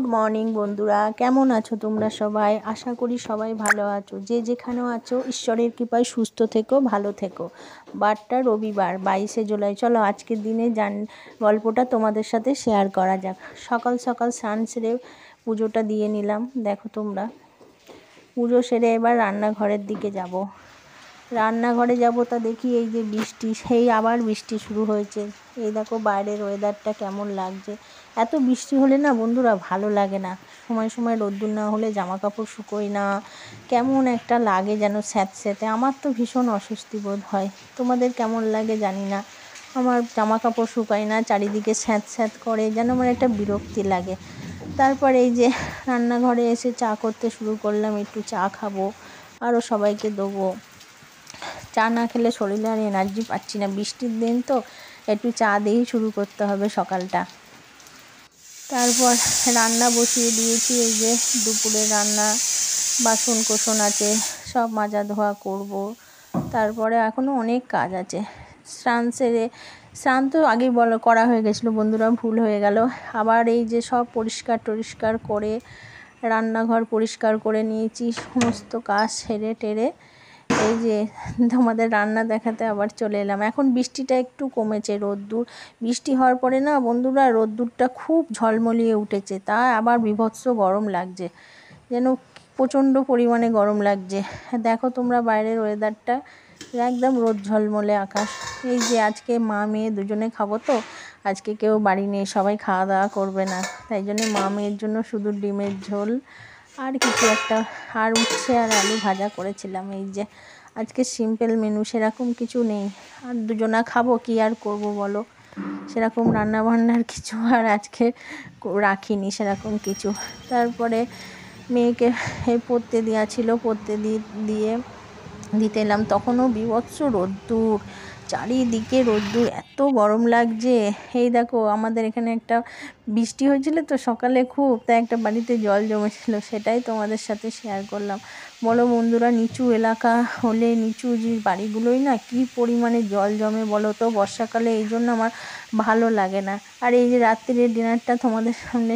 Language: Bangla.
গুড মর্নিং বন্ধুরা, কেমন আছো তোমরা সবাই? আশা করি সবাই ভালো আছো। যে যেখানেও আছো ঈশ্বরের কৃপায় সুস্থ থেকো, ভালো থেকো। বারটা রবিবার 22শে জুলাই। চলো আজকের দিনে গল্পটা তোমাদের সাথে শেয়ার করা যাক। সকাল সকাল স্নান সেরে পুজোটা দিয়ে নিলাম। দেখো তোমরা, পুজো সেরে এবার রান্নাঘরের দিকে যাব। রান্নাঘরে যাব তা দেখি এই যে বৃষ্টি, সেই আবার বৃষ্টি শুরু হয়েছে। এই দেখো বাইরের ওয়েদারটা কেমন লাগছে। এত বৃষ্টি হলে না বন্ধুরা ভালো লাগে না। সময় সময় রোদ্দুর না হলে জামা কাপড় শুকোয় না, কেমন একটা লাগে যেন স্যাঁতস্যাঁতে। আমার তো ভীষণ অস্বস্তি বোধ হয়, তোমাদের কেমন লাগে জানি না। আমার জামা কাপড় শুকায় না, চারিদিকে স্যাঁত করে, যেন আমার একটা বিরক্তি লাগে। তারপর এই যে রান্নাঘরে এসে চা করতে শুরু করলাম। একটু চা খাবো, আরও সবাইকে দেবো। চা না খেলে শরীরে আর এনার্জি পাচ্ছি না। বৃষ্টির দিন তো একটু চা দিয়েই শুরু করতে হবে সকালটা। তারপর রান্না বসিয়ে দিয়েছি। এই যে দুপুরে রান্না, বাসন কোসন আছে, সব মাজা ধোয়া করব। তারপরে এখনও অনেক কাজ আছে। স্নান তো আগেই করা হয়ে গেছিলো বন্ধুরা, ভুল হয়ে গেল। আবার এই যে সব পরিষ্কার করে রান্নাঘর পরিষ্কার করে নিয়েছি, সমস্ত কাজ সেরে টেরে এই যে তোমাদের রান্না দেখাতে আবার চলে এলাম। এখন বৃষ্টিটা একটু কমেছে, বৃষ্টি হওয়ার পরে না বন্ধুরা রোদ্দুরটা খুব ঝলমলিয়ে উঠেছে। তা আবার বীভৎস গরম লাগছে, যেন প্রচণ্ড পরিমাণে গরম লাগছে। দেখো তোমরা বাইরের ওয়েদারটা, একদম রোদ ঝলমলে আকাশ। এই যে আজকে মা মেয়ে দুজনে খাবো তো, আজকে কেউ বাড়ি নেই, সবাই খাওয়া দাওয়া করবে না। তাই জন্যে মা মেয়ের জন্য শুধু ডিমের ঝোল আর কিছু একটা, আর উচ্ছে আর আলু ভাজা করেছিলাম। এই যে আজকে সিম্পল মেনু, সেরকম কিছু নেই। আর দুজনা খাবো, কি আর করব বলো। সেরকম রান্না বান্নার কিছু আর আজকে রাখিনি সেরকম কিছু। তারপরে মেয়েকে পড়তে দেওয়া ছিল, পড়তে দিতে এলাম। তখনও বীভৎস রোদ্দুর, চারিদিকে রোদ্দুর, এত গরম লাগছে। এই দেখো আমাদের এখানে একটা বৃষ্টি হয়েছিল তো সকালে খুব, তাই একটা বাড়িতে জল জমেছিল, সেটাই তোমাদের সাথে শেয়ার করলাম। বলো বন্ধুরা, নিচু এলাকা হলে নিচু যে বাড়িগুলোই না কী পরিমাণে জল জমে বলো তো বর্ষাকালে। এই জন্য আমার ভালো লাগে না। আর এই যে রাত্রির ডিনারটা তোমাদের সামনে